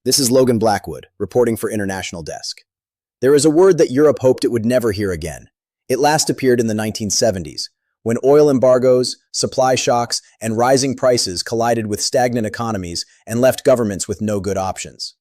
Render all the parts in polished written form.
This is Logan Blackwood, reporting for International Desk. There is a word that Europe hoped it would never hear again. It last appeared in the 1970s, when oil embargoes, supply shocks, and rising prices collided with stagnant economies and left governments with no good options.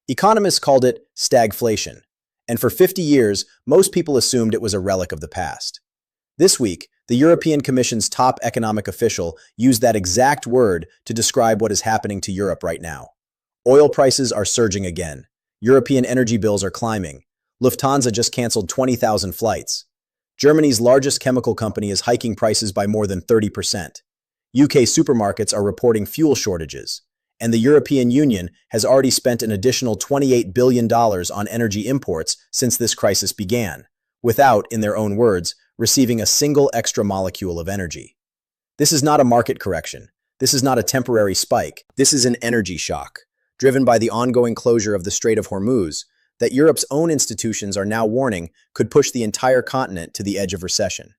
Economists called it stagflation, and for 50 years, most people assumed it was a relic of the past. This week, the European Commission's top economic official used that exact word to describe what is happening to Europe right now. Oil prices are surging again. European energy bills are climbing. Lufthansa just canceled 20,000 flights. Germany's largest chemical company is hiking prices by more than 30%. UK supermarkets are reporting fuel shortages. And the European Union has already spent an additional $28 billion on energy imports since this crisis began, without, in their own words, receiving a single extra molecule of energy. This is not a market correction. This is not a temporary spike. This is an energy shock, driven by the ongoing closure of the Strait of Hormuz, that Europe's own institutions are now warning could push the entire continent to the edge of recession.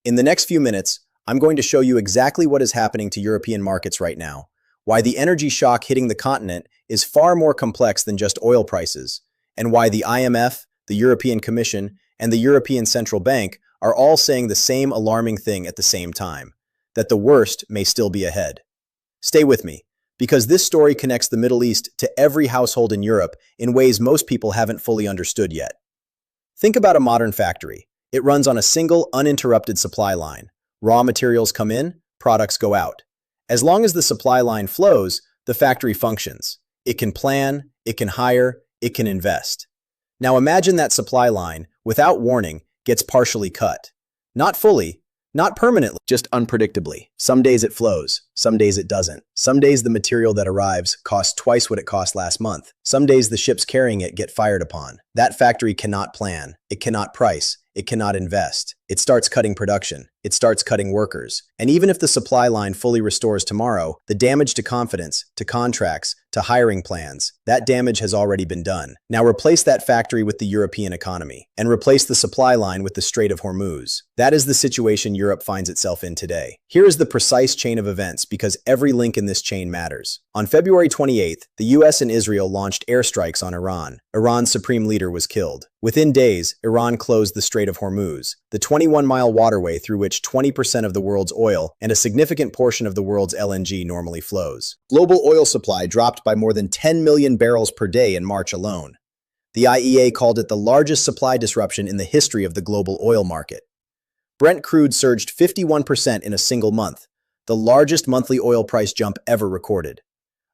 In the next few minutes, I'm going to show you exactly what is happening to European markets right now, why the energy shock hitting the continent is far more complex than just oil prices, and why the IMF, the European Commission, and the European Central Bank are all saying the same alarming thing at the same time, that the worst may still be ahead. Stay with me, because this story connects the Middle East to every household in Europe in ways most people haven't fully understood yet. Think about a modern factory. It runs on a single, uninterrupted supply line. Raw materials come in, products go out. As long as the supply line flows, the factory functions. It can plan, it can hire, it can invest. Now imagine that supply line, without warning, gets partially cut. Not fully, not permanently, just unpredictably. Some days it flows, some days it doesn't. Some days the material that arrives costs twice what it cost last month. Some days the ships carrying it get fired upon. That factory cannot plan, it cannot price, it cannot invest. It starts cutting production. It starts cutting workers. And even if the supply line fully restores tomorrow, the damage to confidence, to contracts, to hiring plans, that damage has already been done. Now replace that factory with the European economy, and replace the supply line with the Strait of Hormuz. That is the situation Europe finds itself in today. Here is the precise chain of events, because every link in this chain matters. On February 28th, the US and Israel launched airstrikes on Iran. Iran's supreme leader was killed. Within days, Iran closed the Strait of Hormuz, the 21-mile waterway through which 20% of the world's oil and a significant portion of the world's LNG normally flows. Global oil supply dropped by more than 10 million barrels per day in March alone. The IEA called it the largest supply disruption in the history of the global oil market. Brent crude surged 51% in a single month, the largest monthly oil price jump ever recorded.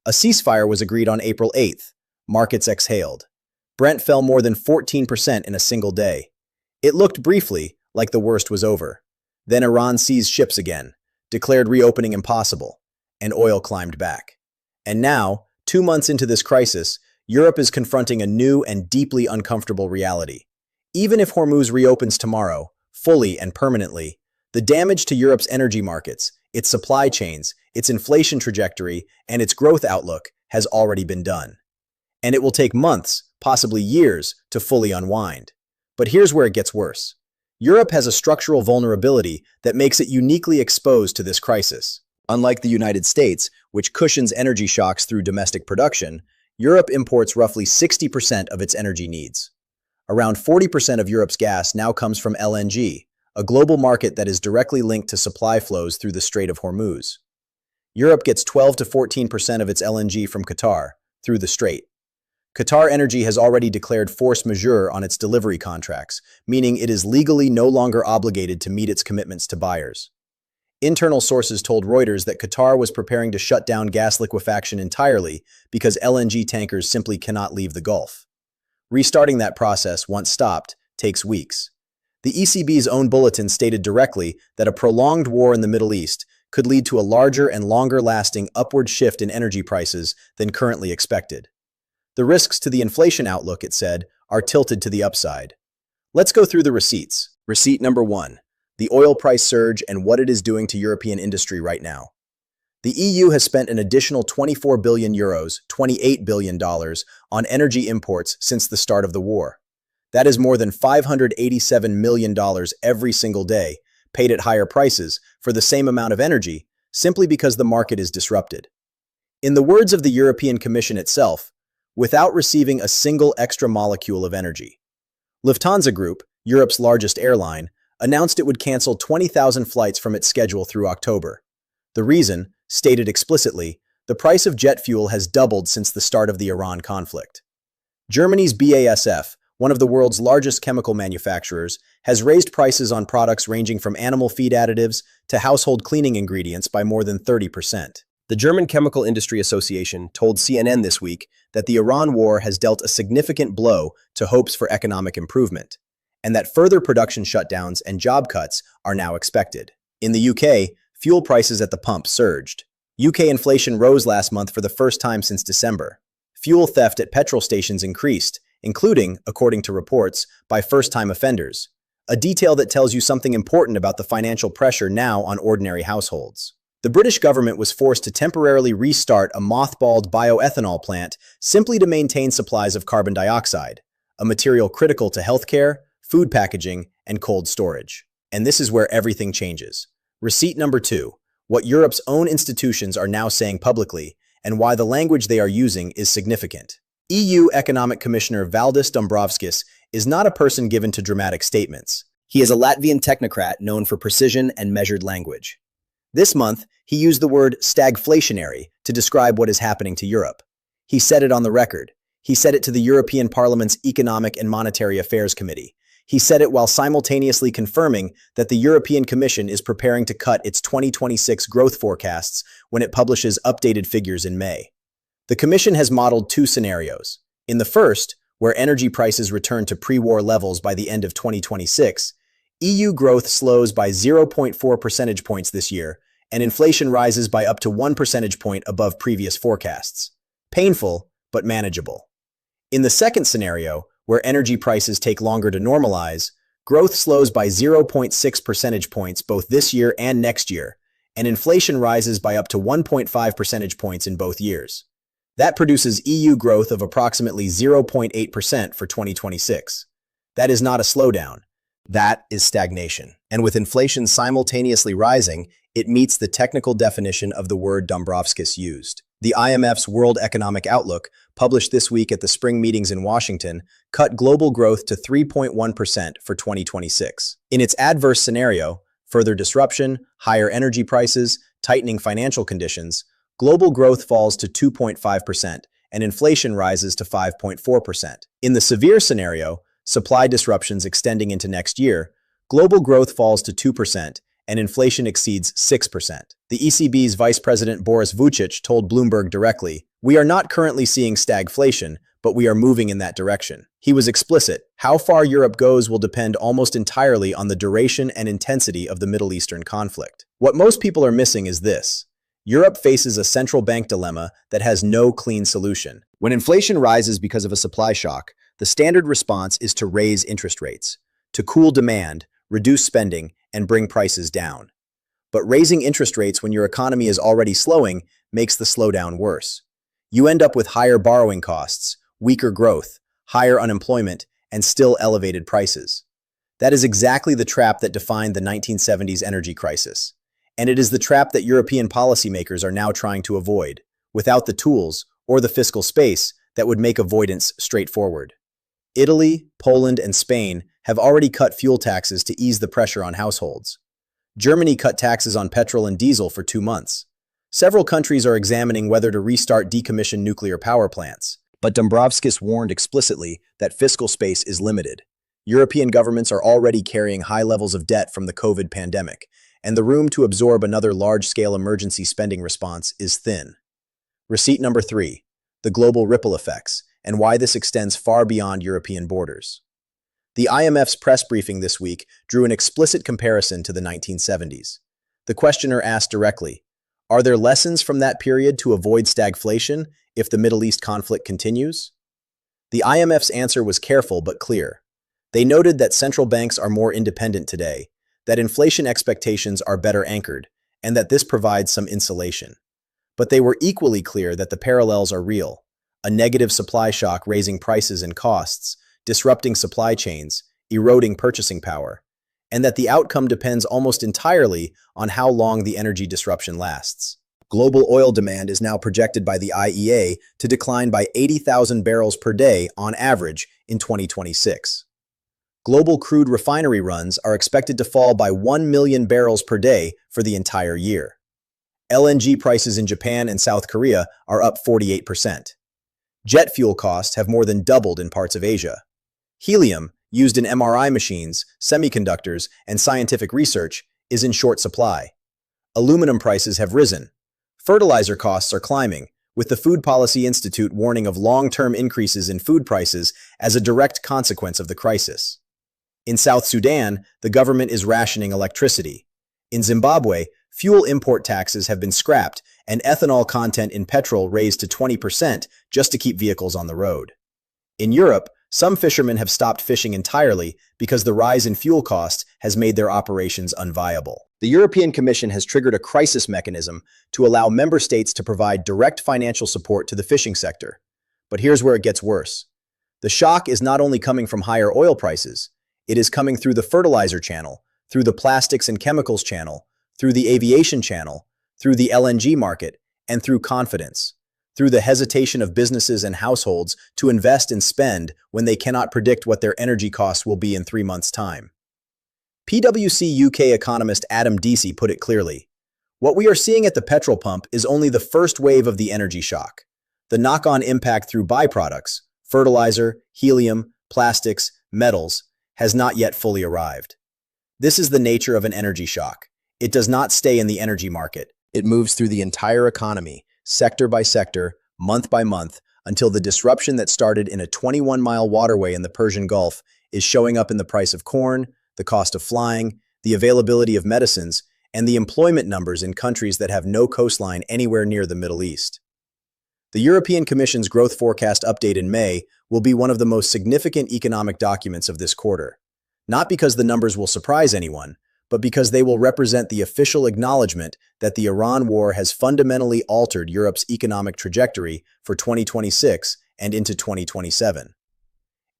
A ceasefire was agreed on April 8th. Markets exhaled. Brent fell more than 14% in a single day. It looked briefly like the worst was over. Then Iran seized ships again, declared reopening impossible, and oil climbed back. And now, 2 months into this crisis, Europe is confronting a new and deeply uncomfortable reality. Even if Hormuz reopens tomorrow, fully and permanently, the damage to Europe's energy markets, its supply chains, its inflation trajectory, and its growth outlook has already been done. And it will take months, possibly years, to fully unwind. But here's where it gets worse. Europe has a structural vulnerability that makes it uniquely exposed to this crisis. Unlike the United States, which cushions energy shocks through domestic production, Europe imports roughly 60% of its energy needs. Around 40% of Europe's gas now comes from LNG, a global market that is directly linked to supply flows through the Strait of Hormuz. Europe gets 12 to 14% of its LNG from Qatar, through the Strait. Qatar Energy has already declared force majeure on its delivery contracts, meaning it is legally no longer obligated to meet its commitments to buyers. Internal sources told Reuters that Qatar was preparing to shut down gas liquefaction entirely because LNG tankers simply cannot leave the Gulf. Restarting that process, once stopped, takes weeks. The ECB's own bulletin stated directly that a prolonged war in the Middle East could lead to a larger and longer-lasting upward shift in energy prices than currently expected. The risks to the inflation outlook, it said, are tilted to the upside. Let's go through the receipts. Receipt number 1. The oil price surge and what it is doing to European industry right now. The EU has spent an additional 24 billion euros, $28 billion, on energy imports since the start of the war. That is more than $587 million every single day, paid at higher prices for the same amount of energy, simply because the market is disrupted. In the words of the European Commission itself, without receiving a single extra molecule of energy. Lufthansa Group, Europe's largest airline, announced it would cancel 20,000 flights from its schedule through October. The reason, stated explicitly, the price of jet fuel has doubled since the start of the Iran conflict. Germany's BASF, one of the world's largest chemical manufacturers, has raised prices on products ranging from animal feed additives to household cleaning ingredients by more than 30%. The German Chemical Industry Association told CNN this week that the Iran war has dealt a significant blow to hopes for economic improvement, and that further production shutdowns and job cuts are now expected. In the UK, fuel prices at the pump surged. UK inflation rose last month for the first time since December. Fuel theft at petrol stations increased, including, according to reports, by first-time offenders, a detail that tells you something important about the financial pressure now on ordinary households. The British government was forced to temporarily restart a mothballed bioethanol plant simply to maintain supplies of carbon dioxide, a material critical to healthcare, food packaging, and cold storage. And this is where everything changes. Receipt number 2, what Europe's own institutions are now saying publicly, and why the language they are using is significant. EU Economic Commissioner Valdis Dombrovskis is not a person given to dramatic statements. He is a Latvian technocrat known for precision and measured language. This month, he used the word stagflationary to describe what is happening to Europe. He said it on the record. He said it to the European Parliament's Economic and Monetary Affairs Committee. He said it while simultaneously confirming that the European Commission is preparing to cut its 2026 growth forecasts when it publishes updated figures in May. The Commission has modeled 2 scenarios. In the first, where energy prices return to pre-war levels by the end of 2026, EU growth slows by 0.4 percentage points this year, and inflation rises by up to 1 percentage point above previous forecasts. Painful, but manageable. In the second scenario, where energy prices take longer to normalize, growth slows by 0.6 percentage points both this year and next year, and inflation rises by up to 1.5 percentage points in both years. That produces EU growth of approximately 0.8% for 2026. That is not a slowdown. That is stagnation. And with inflation simultaneously rising, it meets the technical definition of the word Dombrovskis used. The IMF's World Economic Outlook, published this week at the spring meetings in Washington, cut global growth to 3.1% for 2026. In its adverse scenario, further disruption, higher energy prices, tightening financial conditions, global growth falls to 2.5% and inflation rises to 5.4%. In the severe scenario, supply disruptions extending into next year, global growth falls to 2% and inflation exceeds 6%. The ECB's Vice President Boris Vučić told Bloomberg directly, "We are not currently seeing stagflation, but we are moving in that direction." He was explicit. How far Europe goes will depend almost entirely on the duration and intensity of the Middle Eastern conflict. What most people are missing is this. Europe faces a central bank dilemma that has no clean solution. When inflation rises because of a supply shock, the standard response is to raise interest rates, to cool demand, reduce spending, and bring prices down. But raising interest rates when your economy is already slowing makes the slowdown worse. You end up with higher borrowing costs, weaker growth, higher unemployment, and still elevated prices. That is exactly the trap that defined the 1970s energy crisis. And it is the trap that European policymakers are now trying to avoid, without the tools or the fiscal space that would make avoidance straightforward. Italy, Poland, and Spain have already cut fuel taxes to ease the pressure on households. Germany cut taxes on petrol and diesel for 2 months. Several countries are examining whether to restart decommissioned nuclear power plants. But Dombrovskis warned explicitly that fiscal space is limited. European governments are already carrying high levels of debt from the COVID pandemic, and the room to absorb another large-scale emergency spending response is thin. Receipt number 3, the global ripple effects, and why this extends far beyond European borders. The IMF's press briefing this week drew an explicit comparison to the 1970s. The questioner asked directly, are there lessons from that period to avoid stagflation if the Middle East conflict continues? The IMF's answer was careful but clear. They noted that central banks are more independent today, that inflation expectations are better anchored, and that this provides some insulation. But they were equally clear that the parallels are real. A negative supply shock raising prices and costs, disrupting supply chains, eroding purchasing power, and that the outcome depends almost entirely on how long the energy disruption lasts. Global oil demand is now projected by the IEA to decline by 80,000 barrels per day on average in 2026. Global crude refinery runs are expected to fall by 1 million barrels per day for the entire year. LNG prices in Japan and South Korea are up 48%. Jet fuel costs have more than doubled in parts of Asia. Helium, used in MRI machines, semiconductors, and scientific research, is in short supply. Aluminum prices have risen. Fertilizer costs are climbing, with the Food Policy Institute warning of long-term increases in food prices as a direct consequence of the crisis. In South Sudan, the government is rationing electricity. In Zimbabwe, fuel import taxes have been scrapped and ethanol content in petrol raised to 20% just to keep vehicles on the road. In Europe, some fishermen have stopped fishing entirely because the rise in fuel costs has made their operations unviable. The European Commission has triggered a crisis mechanism to allow member states to provide direct financial support to the fishing sector. But here's where it gets worse. The shock is not only coming from higher oil prices, it is coming through the fertilizer channel, through the plastics and chemicals channel, through the aviation channel, through the LNG market, and through confidence, through the hesitation of businesses and households to invest and spend when they cannot predict what their energy costs will be in 3 months' time. PwC UK economist Adam Deasy put it clearly. What we are seeing at the petrol pump is only the first wave of the energy shock. The knock-on impact through byproducts, fertilizer, helium, plastics, metals, has not yet fully arrived. This is the nature of an energy shock. It does not stay in the energy market. It moves through the entire economy, sector by sector, month by month, until the disruption that started in a 21-mile waterway in the Persian Gulf is showing up in the price of corn, the cost of flying, the availability of medicines, and the employment numbers in countries that have no coastline anywhere near the Middle East. The European Commission's growth forecast update in May will be one of the most significant economic documents of this quarter. Not because the numbers will surprise anyone, but because they will represent the official acknowledgement that the Iran war has fundamentally altered Europe's economic trajectory for 2026 and into 2027.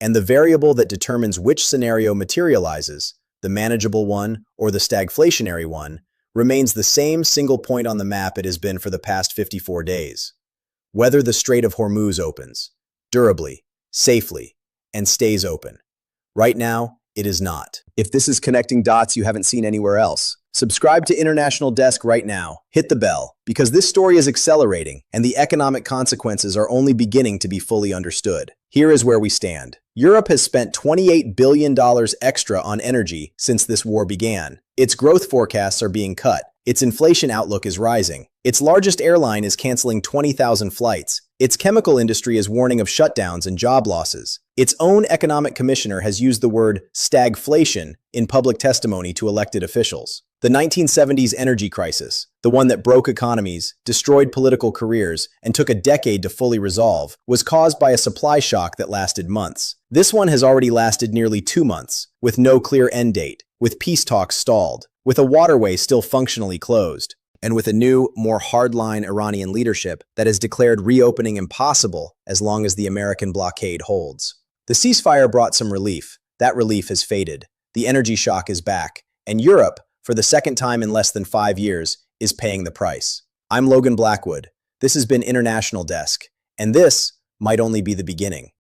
And the variable that determines which scenario materializes, the manageable one or the stagflationary one, remains the same single point on the map it has been for the past 54 days. Whether the Strait of Hormuz opens, durably, safely, and stays open. Right now, it is not. If this is connecting dots you haven't seen anywhere else, subscribe to International Desk right now. Hit the bell, because this story is accelerating and the economic consequences are only beginning to be fully understood. Here is where we stand. Europe has spent $28 billion extra on energy since this war began. Its growth forecasts are being cut. Its inflation outlook is rising. Its largest airline is canceling 20,000 flights. Its chemical industry is warning of shutdowns and job losses. Its own economic commissioner has used the word stagflation in public testimony to elected officials. The 1970s energy crisis, the one that broke economies, destroyed political careers, and took a decade to fully resolve, was caused by a supply shock that lasted months. This one has already lasted nearly 2 months, with no clear end date, with peace talks stalled, with a waterway still functionally closed, and with a new, more hardline Iranian leadership that has declared reopening impossible as long as the American blockade holds. The ceasefire brought some relief. That relief has faded. The energy shock is back, and Europe, for the second time in less than 5 years, is paying the price. I'm Logan Blackwood. This has been International Desk, and this might only be the beginning.